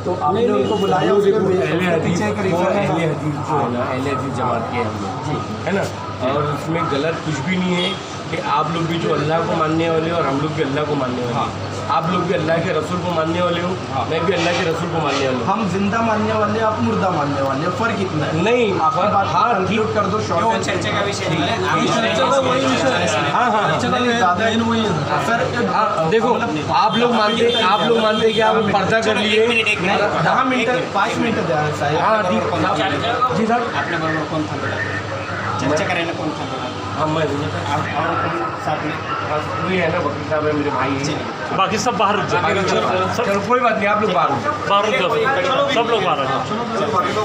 तो आपने उनको बुलाया, उसके पीछे एक रीज़न है। अहले हदीस जमात के हम लोग, है ना। और उसमें गलत कुछ भी नहीं है कि आप लोग भी जो अल्लाह को मानने वाले हो और हम लोग भी अल्लाह को मानने वाले हैं। आप लोग भी अल्लाह के रसूल को मानने वाले हो, मैं भी अल्लाह के रसूल को मानने वाला हूँ। हम जिंदा मानने वाले, आप मुर्दा मानने वाले, फ़र्क इतना है। नहीं, हाँ, कंक्लूड कर दो। शॉर्ट चर्चा का विषय नहीं है, चर्चा का वही विषय है। हाँ, सर देखो, आप लोग मानते कि आप पर्दा कर लिए। 10 मिनट 5 मिनट द्या साहेब। हाँ जी सर, आपल्या बरोबर कोण थांबला चर्चा करायला कोण थांबला? हाँ मैं साथ में वही है ना, वकील साहब है, मेरे भाई हैं। बाकी सब बाहर रुक जाओ, चलो कोई बात नहीं, आप लोग बाहर हो जाओ। बाहर रुक जाओ, सब लोग बाहर आ जाओ।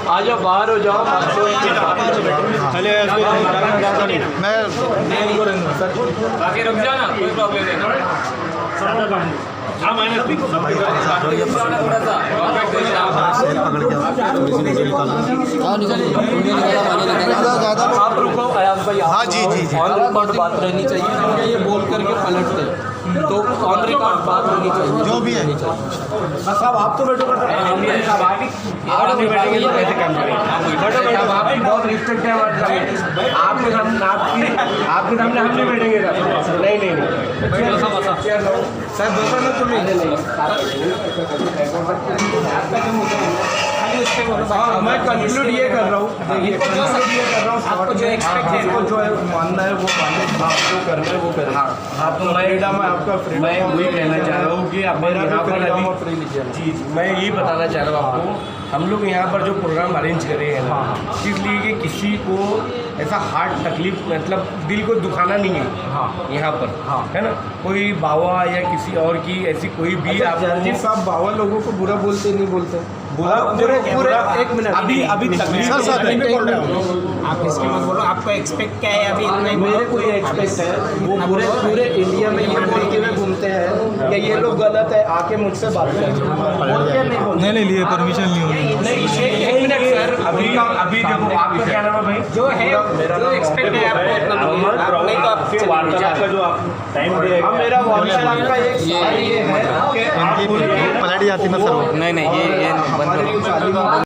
आ जाओ, बाहर हो जाओ। बाकी रुक जाओ ना, कोई प्रॉब्लम नहीं ना। हाँ मैंने आप रुको अयाज भाई। हाँ जी जी जी। ऑन रिकॉर्ड बात रहनी चाहिए, ये बोल करके पलटते तो ऑन रिकॉर्ड बात होनी चाहिए, जो भी है। बस साहब आप तो बैठो, आप नहीं बैठेंगे तो कैसे काम करेंगे? साहब आप भी बहुत रिस्पेक्ट है हमारे, आपके सामने हम नहीं बैठेंगे। नहीं साहेब बसा ना तुम्ही। हाँ, मैं कंक्लूड ये कर रहा हूँ, आपको जो एक्सपेक्ट है, आपको जो मानना है वो माने, जो करना है वो करें। हाँ, तो फ्रीडम है आपका, फ्रीडम। मैं वही कहना चाह रहा हूँ कि अब मेरा यहाँ भी पर फ्रीडम अभी ऑफ रिलीजन। जी, मैं यही बताना चाह रहा हूँ आपको, हम लोग यहाँ पर जो प्रोग्राम अरेंज कर रहे हैं ना, इसलिए कि किसी को ऐसा हार्ट तकलीफ, मतलब दिल को दुखाना नहीं है यहाँ पर, है ना। कोई बावा या किसी और की ऐसी कोई भी आप जर्जी साहब बाबा लोगों को बुरा बोलते नहीं बोलते? बुरा पूरे 1 मिनट अभी तकलीफ सर, सर, तकलीफ में बोल रहे हो। आप इसके मत बोलो, आपको एक्सपेक्ट क्या है अभी इतना ही मेरे को ये एक्सपेक्ट है, वो पूरे इंडिया में ये बोलते हुए घूमते हैं कि ये लोग गलत है, आके मुझसे बात करें। नहीं लिए परमिशन नहीं होगी। एक मिनट सर, अभी देखो, आपका क्या नाम है भाई? जो है जो एक्सपेक्ट है आपको उतना नहीं तो आप वार्तालाप का जो आप टाइम दिया मेरा वार्तालाप का एक सवाल ये है कि आप पलट जाती ना सर। नहीं ये हमारी